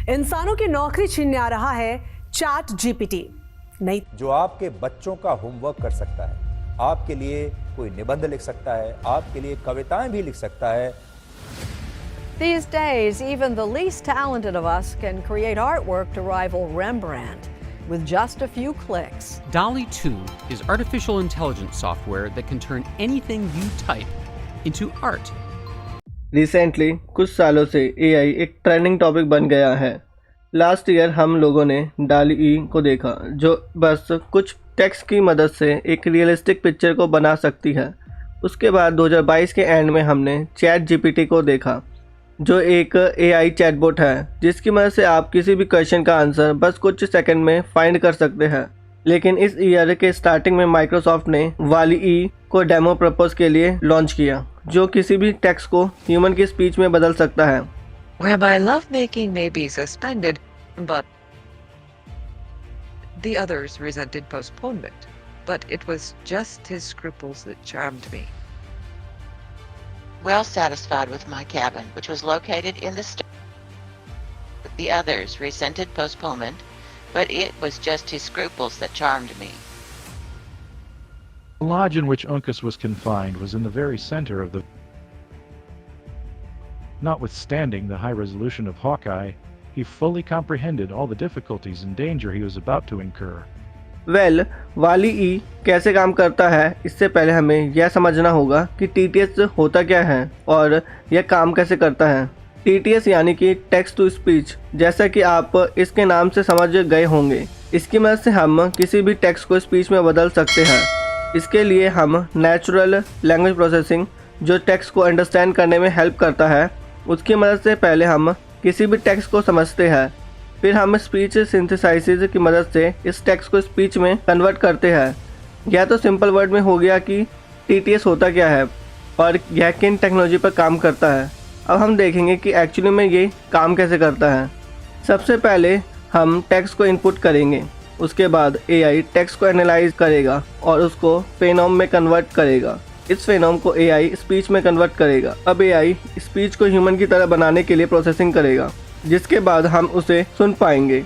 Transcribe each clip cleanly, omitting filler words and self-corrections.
इंसानों की नौकरी छीनने आ रहा है चैट जीपीटी। नहीं, जो आपके बच्चों का होमवर्क कर सकता है, आपके लिए कोई निबंध लिख सकता है, आपके लिए कविताएं भी लिख सकता है। These days, even the least talented of us can create artwork to rival Rembrandt with just a few clicks. DALL-E 2 is artificial intelligence software that can turn anything you type into art. Recently कुछ सालों से AI एक trending topic बन गया है। Last year हम लोगों ने DALL-E को देखा, जो बस कुछ टेक्स्ट की मदद से एक रियलिस्टिक पिक्चर को बना सकती है। उसके बाद 2022 के एंड में हमने चैट जीपीटी को देखा, जो एक AI चैटबॉट है जिसकी मदद से आप किसी भी क्वेश्चन का आंसर बस कुछ सेकंड में फाइंड कर सकते हैं। लेकिन इस ईयर के स्टार्टिंग में माइक्रोसॉफ्ट ने DALL-E को डेमो पर्पस के लिए लॉन्च किया, जो किसी भी टेक्स्ट को ह्यूमन की स्पीच में बदल सकता है। Where my lovemaking may be suspended, but the others resented postponement. But it was just his scruples that charmed me. Well satisfied with my cabin, which was located in the state. The others resented postponement, but it was just his scruples that charmed me. The lodge in which Uncas was confined was in the very center of the... Notwithstanding the high resolution of Hawkeye, he fully comprehended all the difficulties and danger he was about to incur. DALL-E कैसे काम करता है, इससे पहले हमें यह समझना होगा कि TTS होता क्या है और यह काम कैसे करता है। TTS यानी कि टेक्स्ट टू स्पीच, जैसा कि आप इसके नाम से समझ गए होंगे। इसकी मदद से हम किसी भी टेक्स्ट को स्पीच में बदल सकते हैं। इसके लिए हम नेचुरल लैंग्वेज प्रोसेसिंग, जो टेक्स्ट को अंडरस्टैंड करने में हेल्प करता है, उसकी मदद से पहले हम किसी भी टेक्स्ट को समझते हैं। फिर हम स्पीच सिंथेसाइसिस की मदद से इस टेक्स्ट को स्पीच में कन्वर्ट करते हैं। यह तो सिंपल वर्ड में हो गया कि TTS होता क्या है और यह किन टेक्नोलॉजी पर काम करता है। अब हम देखेंगे कि एक्चुअली में ये काम कैसे करता है। सबसे पहले हम टेक्स्ट को इनपुट करेंगे, उसके बाद AI टेक्स्ट को एनालाइज करेगा और उसको फेनोम में कन्वर्ट करेगा। इस फेनोम को AI स्पीच में कन्वर्ट करेगा। अब AI स्पीच को ह्यूमन की तरह बनाने के लिए प्रोसेसिंग करेगा, जिसके बाद हम उसे सुन पाएंगे।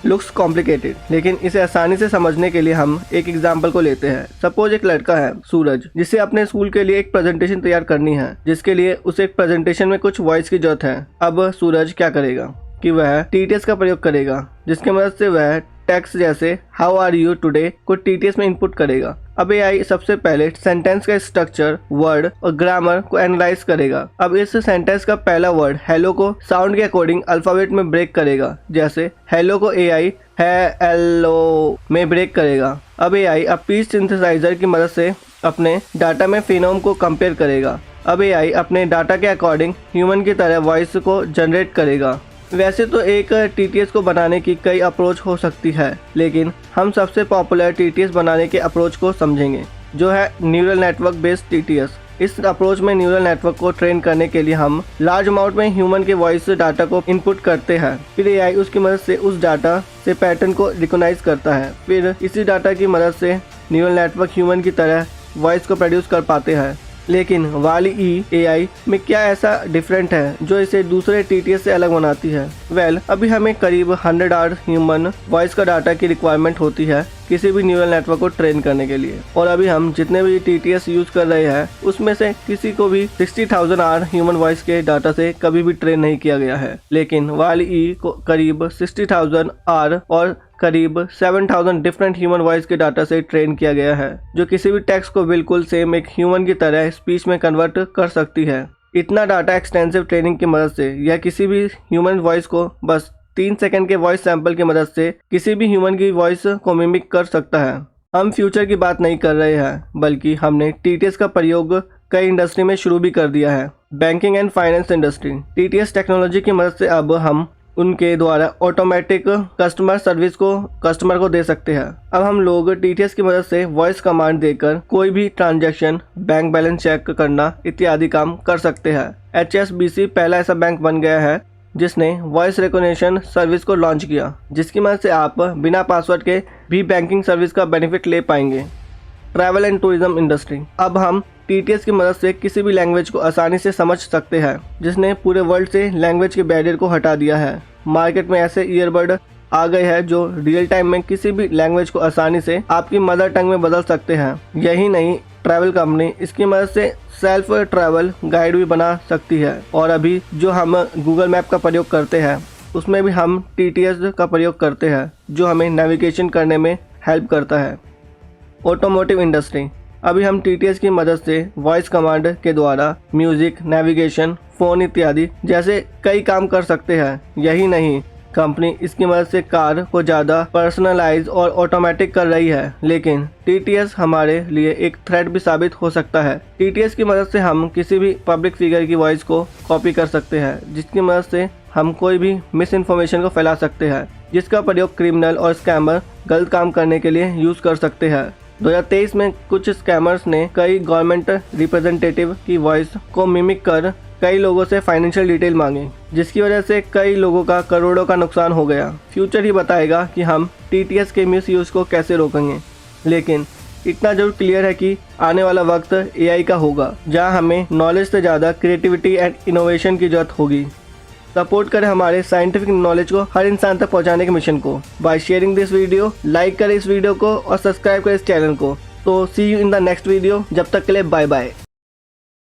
लुक्स कॉम्प्लिकेटेड, लेकिन इसे आसानी से समझने के लिए हम एक एग्जाम्पल को लेते हैं। सपोज एक लड़का है सूरज, जिसे अपने स्कूल के लिए एक प्रेजेंटेशन तैयार करनी है, जिसके लिए उसे एक प्रेजेंटेशन में कुछ वॉइस की जरूरत है। अब सूरज क्या करेगा कि वह TTS का प्रयोग करेगा, जिसकी मदद से वह टेक्स्ट जैसे हाउ आर यू टुडे को TTS में इनपुट करेगा। अब AI सबसे पहले सेंटेंस का स्ट्रक्चर, वर्ड और ग्रामर को एनालाइज करेगा। अब इस सेंटेंस का पहला वर्ड हेलो को साउंड के अकॉर्डिंग अल्फाबेट में ब्रेक करेगा। जैसे हेलो को AI हेलो में ब्रेक करेगा। अब AI स्पीच सिंथेसाइजर की मदद से अपने डाटा में फिनोम को कंपेयर करेगा। अब AI अपने डाटा के अकॉर्डिंग ह्यूमन की तरह वॉइस को जनरेट करेगा। वैसे तो एक TTS को बनाने की कई अप्रोच हो सकती है, लेकिन हम सबसे पॉपुलर TTS बनाने के अप्रोच को समझेंगे, जो है न्यूरल नेटवर्क बेस्ड TTS। इस अप्रोच में न्यूरल नेटवर्क को ट्रेन करने के लिए हम लार्ज अमाउंट में ह्यूमन के वॉइस डाटा को इनपुट करते हैं। फिर AI उसकी मदद से उस डाटा से पैटर्न को रिकॉग्नाइज करता है। फिर इसी डाटा की मदद से न्यूरल नेटवर्क ह्यूमन की तरह वॉइस को प्रोड्यूस कर पाते हैं। लेकिन DALL-E AI में क्या ऐसा डिफरेंट है जो इसे दूसरे TTS से अलग बनाती है? अभी हमें करीब 100 आवर ह्यूमन वॉइस का डाटा की रिक्वायरमेंट होती है किसी भी न्यूरल नेटवर्क को ट्रेन करने के लिए। और अभी हम जितने भी TTS यूज कर रहे हैं, उसमें से किसी को भी 60,000 आवर ह्यूमन वॉइस के डाटा से कभी भी ट्रेन नहीं किया गया है। लेकिन DALL-E को करीब 60,000 आवर और करीब 7,000 डिफरेंट ह्यूमन वॉइस के डाटा से ट्रेन किया गया है, जो किसी भी टेक्स्ट को बिल्कुल सेम एक ह्यूमन की तरह स्पीच में कन्वर्ट कर सकती है। इतना डाटा एक्सटेंसिव ट्रेनिंग की मदद से यह किसी भी ह्यूमन वॉइस को बस 3 सेकंड के वॉइस सैंपल की मदद से किसी भी ह्यूमन की वॉइस को मिमिक कर सकता है। हम फ्यूचर की बात नहीं कर रहे हैं, बल्कि हमने TTS का प्रयोग कई इंडस्ट्री में शुरू भी कर दिया है। Banking and finance industry TTS technology की मदद से अब हम उनके द्वारा ऑटोमेटिक कस्टमर सर्विस को कस्टमर को दे सकते हैं। अब हम लोग TTS की मदद से वॉइस कमांड देकर कोई भी ट्रांजैक्शन, बैंक बैलेंस चेक करना इत्यादि काम कर सकते हैं। HSBC पहला ऐसा बैंक बन गया है जिसने वॉइस रिकॉग्निशन सर्विस को लॉन्च किया, जिसकी मदद से आप बिना पासवर्ड के भी बैंकिंग सर्विस का बेनिफिट ले पाएंगे। ट्रैवल एंड टूरिज्म इंडस्ट्री, अब हम TTS की मदद से किसी भी लैंग्वेज को आसानी से समझ सकते हैं, जिसने पूरे वर्ल्ड से लैंग्वेज के बैरियर को हटा दिया है। मार्केट में ऐसे ईयरबड आ गए हैं जो रियल टाइम में किसी भी लैंग्वेज को आसानी से आपकी मदर टंग में बदल सकते हैं। यही नहीं, ट्रैवल कंपनी इसकी मदद से सेल्फ ट्रैवल गाइड भी बना सकती है। और अभी जो हम गूगल मैप का प्रयोग करते हैं उसमें भी हम TTS का प्रयोग करते हैं जो हमें नेविगेशन करने में हेल्प करता है। ऑटोमोटिव इंडस्ट्री, अभी हम TTS की मदद से वॉइस कमांड के द्वारा म्यूजिक, नेविगेशन, फ़ोन इत्यादि जैसे कई काम कर सकते हैं। यही नहीं, कंपनी इसकी मदद से कार को ज़्यादा पर्सनलाइज और ऑटोमेटिक कर रही है। लेकिन TTS हमारे लिए एक थ्रेट भी साबित हो सकता है। TTS की मदद से हम किसी भी पब्लिक फिगर की वॉइस को कॉपी कर सकते हैं, जिसकी मदद से हम कोई भी मिस इन्फॉर्मेशन को फैला सकते हैं, जिसका प्रयोग क्रिमिनल और स्कैमर गलत काम करने के लिए यूज़ कर सकते हैं। 2023 में कुछ स्कैमर्स ने कई गवर्नमेंट रिप्रेजेंटेटिव की वॉइस को मिमिक कर कई लोगों से फाइनेंशियल डिटेल मांगी, जिसकी वजह से कई लोगों का करोड़ों का नुकसान हो गया। फ्यूचर ही बताएगा कि हम TTS के मिस यूज़ को कैसे रोकेंगे। लेकिन इतना जरूर क्लियर है कि आने वाला वक्त AI का होगा, जहां हमें नॉलेज से ज़्यादा क्रिएटिविटी एंड इनोवेशन की जरूरत होगी। सपोर्ट करें हमारे साइंटिफिक नॉलेज को हर इंसान तक पहुंचाने के मिशन को by sharing this video. Like करें इस वीडियो को और सब्सक्राइब करें इस चैनल को। तो see you in the next video. जब तक के लिए बाय बाय।